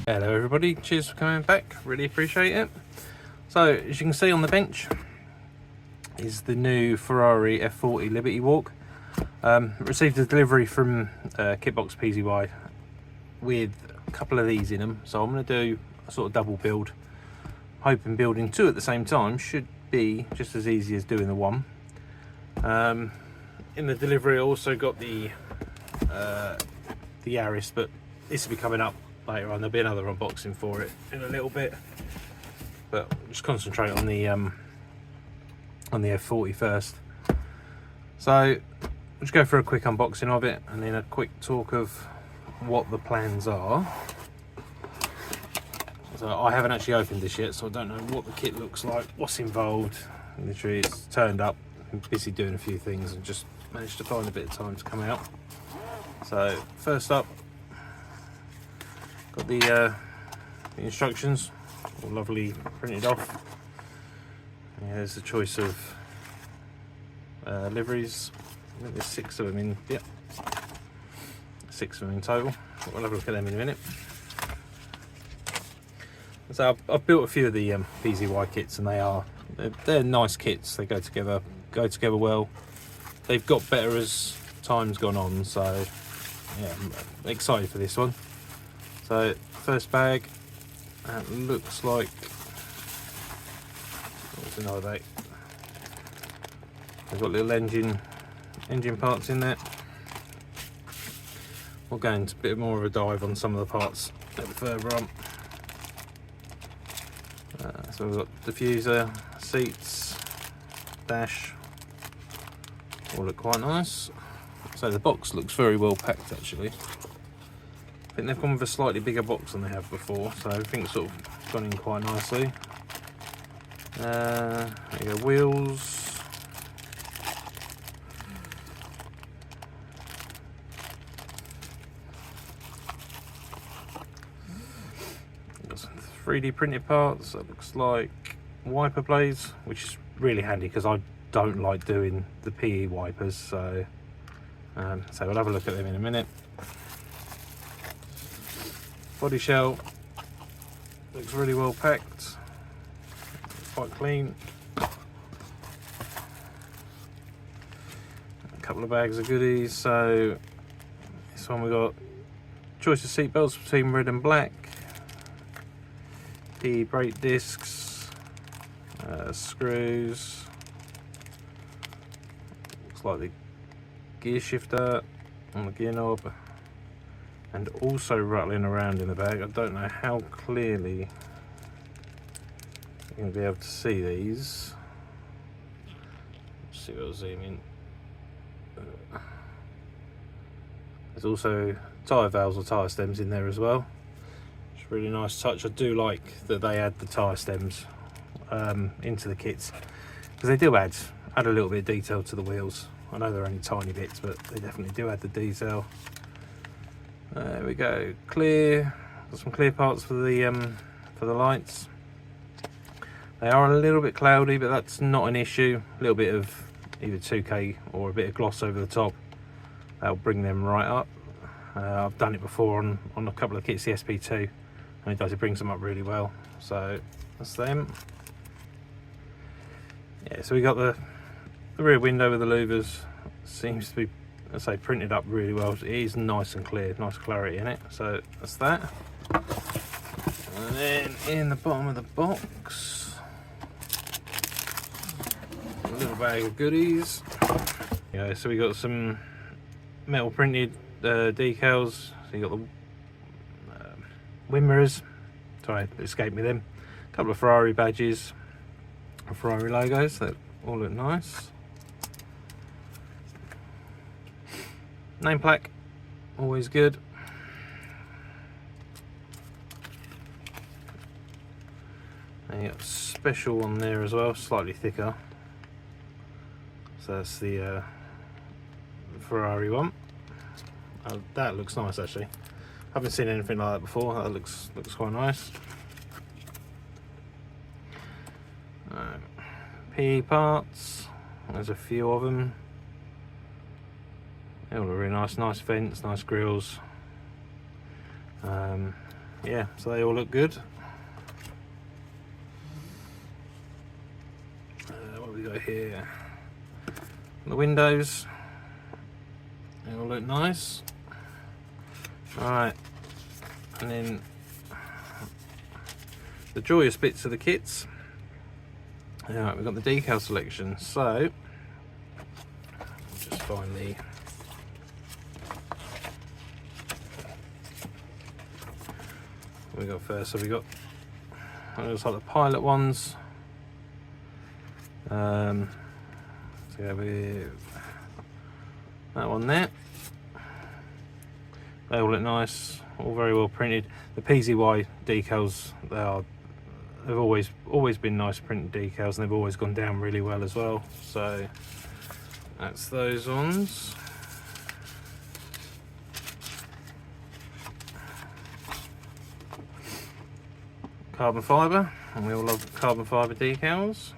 Hello everybody, cheers for coming back, really appreciate it. So as you can see on the bench is the new Ferrari F40 LBWK. Received a delivery from KITBOX PZY with a couple of these in them, so I'm going to do a sort of double build. Hoping building two at the same time should be just as easy as doing the one. In the delivery I also got the Yaris, but this will be coming up later on. There'll be another unboxing for it in a little bit, but just concentrate on the F40 first. So let's go for a quick unboxing of it and then a quick talk of what the plans are. So I haven't actually opened this yet, so I don't know what the kit looks like, what's involved. Literally it's turned up, I'm busy doing a few things and just managed to find a bit of time to come out. So first up, got the instructions all lovely printed off. Yeah, there's a choice of liveries. I think there's 6 of them in, yep, 6 of them in total. We'll have a look at them in a minute. So I've built a few of the PZY kits, and they're nice kits. They go together well. They've got better as time's gone on, so yeah, I'm excited for this one. So first bag, that looks like, what's another date? They've got little engine parts in there. We'll go into a bit more of a dive on some of the parts a bit further on. So we've got diffuser, seats, dash, all look quite nice. So the box looks very well packed actually. I think they've gone with a slightly bigger box than they have before, so everything's sort of gone in quite nicely. There you go, wheels. Got some 3D printed parts. That looks like wiper blades, which is really handy because I don't like doing the PE wipers, so we'll have a look at them in a minute. Body shell looks really well packed, quite clean. A couple of bags of goodies. So this one we got choice of seat belts between red and black, the brake discs, screws, looks like the gear shifter on the gear knob, and also rattling around in the bag. I don't know how clearly you're going to be able to see these. Let's see if I'll zoom in. There's also tyre valves or tyre stems in there as well. It's a really nice touch. I do like that they add the tyre stems into the kits, because they do add a little bit of detail to the wheels. I know they're only tiny bits, but they definitely do add the detail. There we go, clear. Got some clear parts for the lights. They are a little bit cloudy, but that's not an issue. A little bit of either 2K or a bit of gloss over the top, that'll bring them right up. I've done it before on a couple of kits, the SP2, and it brings them up really well. So that's them. Yeah, so we got the rear window with the louvers. Seems to be, I say, printed up really well. It is nice and clear, nice clarity in it. So that's that. And then in the bottom of the box, a little bag of goodies. Yeah, so we got some metal printed decals. So you got the wind mirrors. Sorry, it escaped me them. A couple of Ferrari badges, Ferrari logos. That all look nice. Name plaque, always good. And you got a special one there as well, slightly thicker. So that's the Ferrari one. That looks nice actually. Haven't seen anything like that before. That looks quite nice. PE parts. There's a few of them. They all look really nice. Nice vents, nice grills. yeah, so they all look good. What have we got here? The windows, they all look nice. Alright, and then the joyous bits of the kits. Alright, we've got the decal selection, so I'll just find the what we got first. So we got, it looks like the pilot ones. So yeah, with that one there. They all look nice, all very well printed. The PZY decals, they've always been nice printed decals, and they've always gone down really well as well. So that's those ones. Carbon fibre, and we all love carbon fibre decals.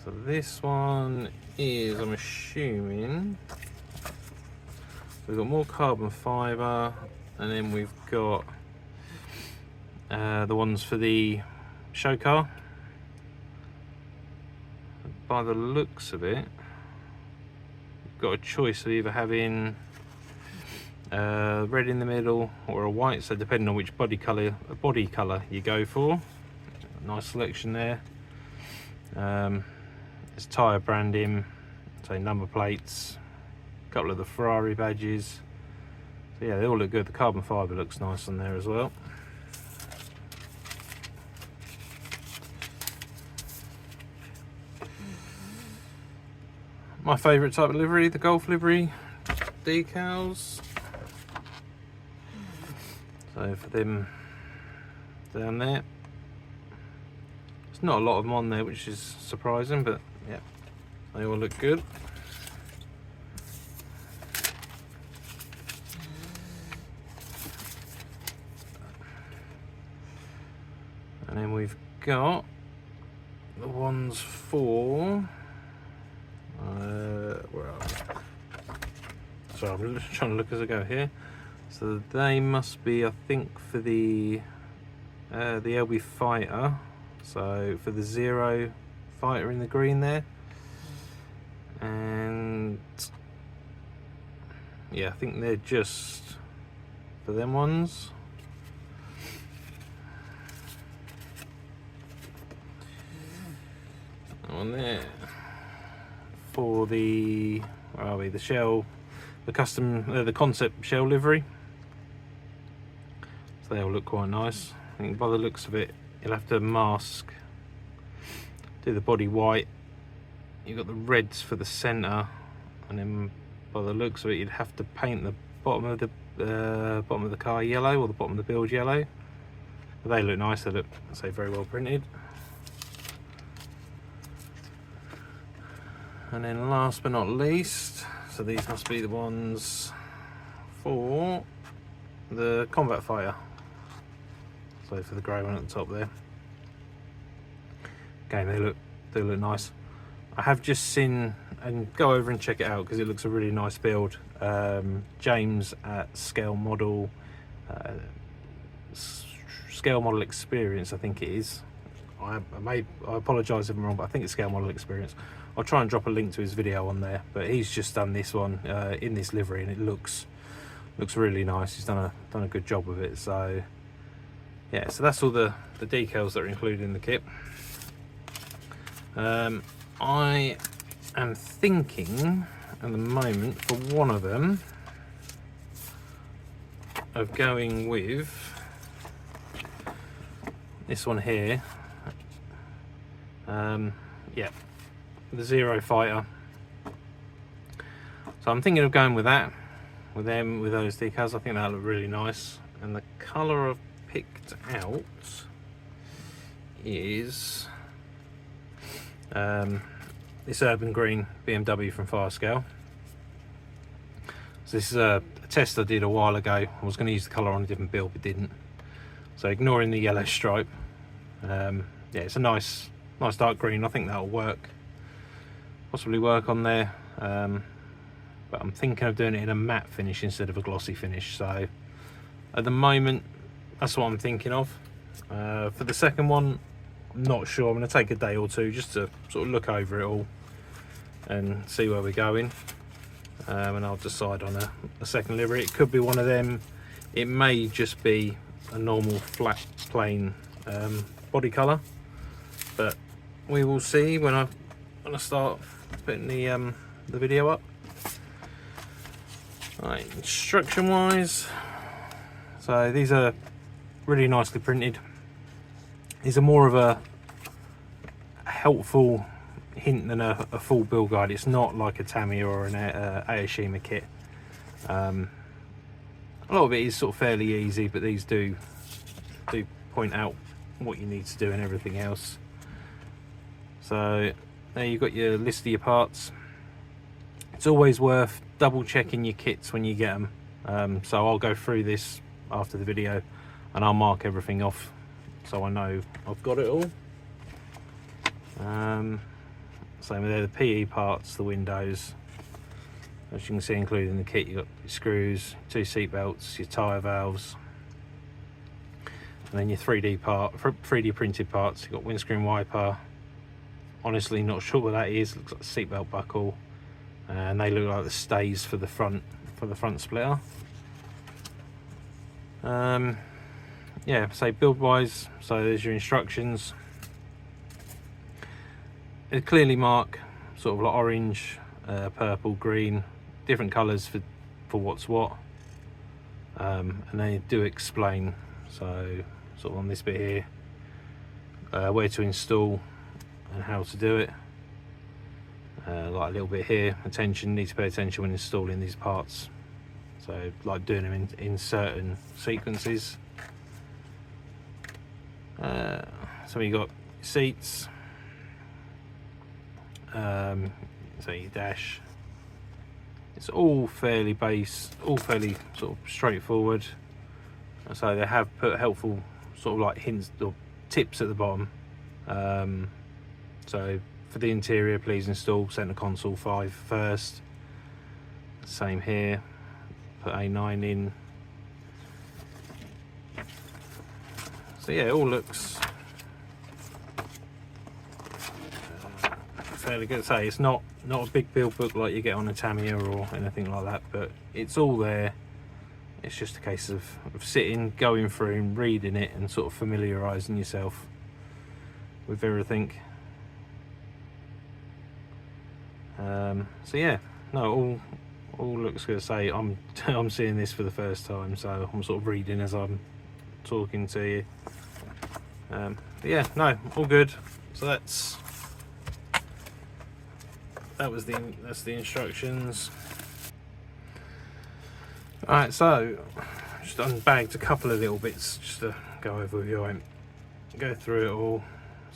So this one is, I'm assuming, we've got more carbon fibre, and then we've got the ones for the show car. By the looks of it, you've got a choice of either having red in the middle or a white, so depending on which body colour you go for. Nice selection there. There's tyre branding, so number plates, a couple of the Ferrari badges. So yeah, they all look good. The carbon fibre looks nice on there as well. My favourite type of livery, the Golf livery decals. So for them down there, there's not a lot of them on there, which is surprising, but yeah, they all look good. And then we've got the ones for where are we? Sorry, I'm just trying to look as I go here. So they must be, I think, for the LB Fighter. So for the Zero Fighter in the green there, and yeah, I think they're just for them ones. That one there for the, where are we? The shell, the custom, the concept shell livery. So they all look quite nice. I think by the looks of it, you'll have to mask, do the body white. You've got the reds for the centre, and then by the looks of it, you'd have to paint the bottom of the car yellow, or the bottom of the build yellow. But they look nice. They look, I say, very well printed. And then last but not least, so these must be the ones for the combat fighter. So for the grey one at the top there. Again, they look nice. I have just seen, and go over and check it out because it looks a really nice build. James at Scale Model, Scale Model Experience, I think it is. I apologise if I'm wrong, but I think it's Scale Model Experience. I'll try and drop a link to his video on there. But he's just done this one in this livery, and it looks really nice. He's done a good job with it. So yeah, so that's all the decals that are included in the kit. I am thinking at the moment for one of them of going with this one here. Yeah, the Zero Fighter. So I'm thinking of going with that, with those decals. I think that'll look really nice. And the colour I've picked out is this urban green BMW from Firescale. So this is a test I did a while ago. I was going to use the colour on a different build, but didn't. So ignoring the yellow stripe, yeah, it's a nice dark green. I think that'll work possibly work on there, but I'm thinking of doing it in a matte finish instead of a glossy finish. So at the moment, that's what I'm thinking of. For the second one, I'm not sure. I'm going to take a day or two just to sort of look over it all and see where we're going, and I'll decide on a second livery. It could be one of them. It may just be a normal flat plain body colour, but we will see when I start putting the video up. Right, instruction wise, so these are really nicely printed. These are more of a helpful hint than a full build guide. It's not like a Tamiya or an Aoshima kit. A lot of it is sort of fairly easy, but these do point out what you need to do and everything else. So there you've got your list of your parts. It's always worth double checking your kits when you get them. So I'll go through this after the video and I'll mark everything off so I know I've got it all. Same with the PE parts, the windows, as you can see, including the kit. You've got your screws, 2 seat belts, your tyre valves, and then your 3D printed parts. You've got windscreen wiper. Honestly, not sure what that is. Looks like a seatbelt buckle, and they look like the stays for the front splitter. Yeah, so build wise, so there's your instructions. They clearly mark sort of like orange, purple, green, different colours for what's what, and they do explain. So sort of on this bit here, where to install and how to do it. Like a little bit here, need to pay attention when installing these parts. So like doing them in certain sequences. So you got seats, so your dash. It's all fairly all fairly sort of straightforward. So they have put helpful sort of like hints or tips at the bottom. So for the interior, please install center console 5 first. Same here, put A9 in. So yeah, it all looks fairly good. Say it's not a big build book like you get on a Tamiya or anything like that, but it's all there. It's just a case of sitting, going through and reading it and sort of familiarising yourself with everything. So yeah, no, all looks good. Say I'm seeing this for the first time, so I'm sort of reading as I'm talking to you. But yeah, no, all good. So that's the instructions. Alright, so just unbagged a couple of little bits just to go over with you. I won't go through it all.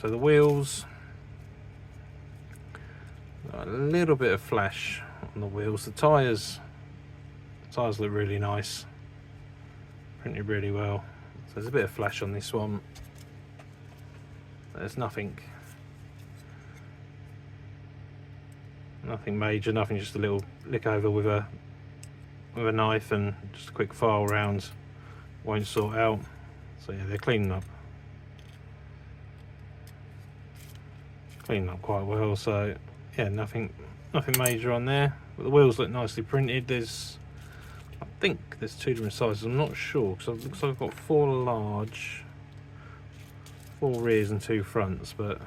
So the wheels, a little bit of flash on the wheels. The tyres look really nice, printed really well. So there's a bit of flash on this one. There's nothing major, nothing, just a little lick over with a knife and just a quick file round, won't sort out. So yeah, they're cleaning up quite well. So yeah, nothing major on there. But the wheels look nicely printed. I think there's 2 different sizes. I'm not sure because it looks like I've got 4 large, 4 rears and 2 fronts. But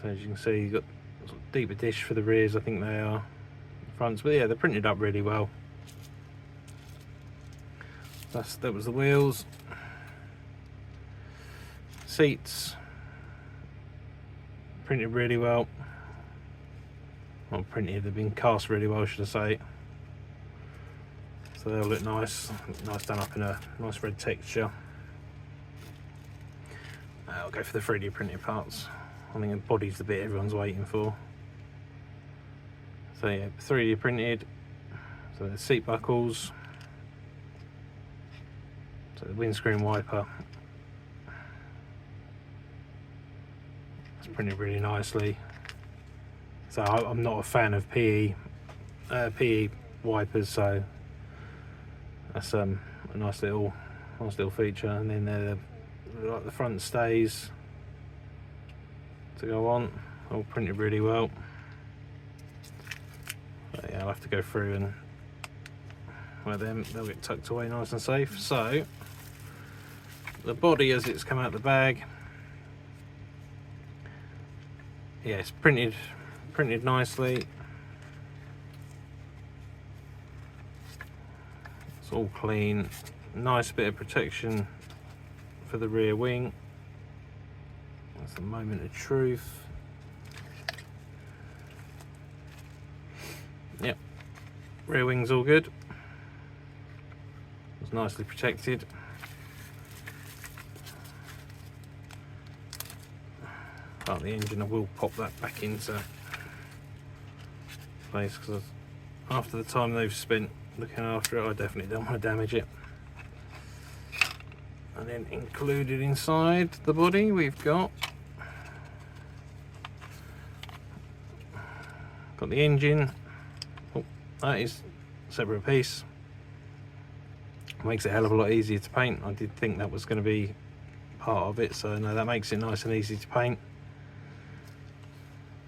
so as you can see, you've got sort of deeper dish for the rears. I think they are fronts, but yeah, they're printed up really well. That was the wheels. Seats printed really well. Not printed, they've been cast really well, should I say. So they'll look nice done up in a nice red texture. I'll go for the 3D printed parts. I think the body's the bit everyone's waiting for. So yeah, 3D printed. So the seat buckles. So the windscreen wiper. That's printed really nicely. So I'm not a fan of PE wipers, so that's a nice little feature. And then they're like the front stays to go on, all printed really well. But yeah, I'll have to go through and they'll get tucked away nice and safe. So the body as it's come out the bag, yeah, it's printed nicely. It's all clean, nice bit of protection for the rear wing. That's the moment of truth. Yep, rear wing's all good. It's nicely protected. Part of the engine, I will pop that back into place because after the time they've spent looking after it, I definitely don't want to damage it. And then included inside the body, we've got the engine. Oh, that is a separate piece. Makes it a hell of a lot easier to paint. I did think that was going to be part of it, so no, that makes it nice and easy to paint.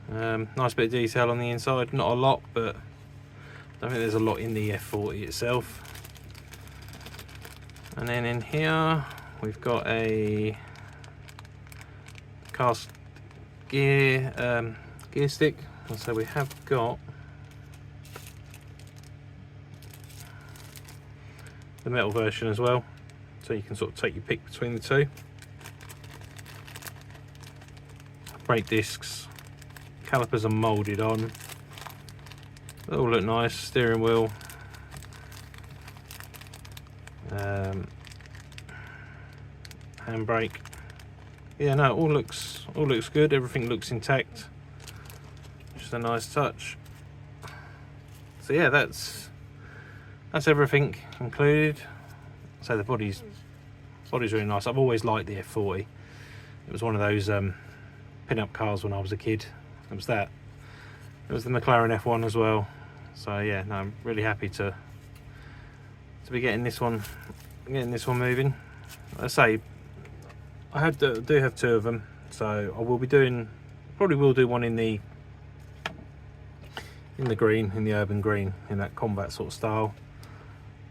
Nice bit of detail on the inside, not a lot, but I don't think there's a lot in the F40 itself. And then in here we've got a cast gear stick, and so we have got the metal version as well, so you can sort of take your pick between the two. Brake discs, calipers are moulded on, they all look nice. Steering wheel, handbrake, yeah, no, all looks good. Everything looks intact, just a nice touch. So yeah, that's everything included. So the body's really nice. I've always liked the F40. It was one of those pin-up cars when I was a kid. It was that. It was the McLaren F1 as well. So yeah, no, I'm really happy to be getting this one moving. I say I do have two of them, so I will be doing, probably will do one in the green, in the urban green, in that combat sort of style.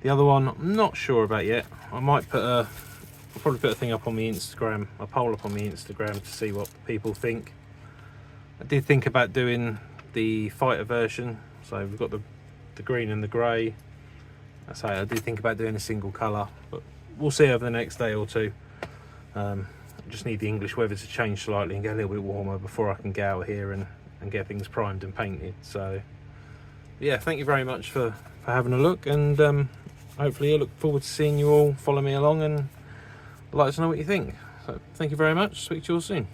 The other one I'm not sure about yet. I might I'll probably put a thing up on the Instagram, a poll up on the Instagram to see what people think. I did think about doing the fighter version, so we've got the green and the grey. I did think about doing a single colour, but we'll see over the next day or two. I just need the English weather to change slightly and get a little bit warmer before I can get out here and get things primed and painted. So yeah, thank you very much for having a look, and hopefully I look forward to seeing you all follow me along, and I'd like to know what you think. So thank you very much, speak to you all soon.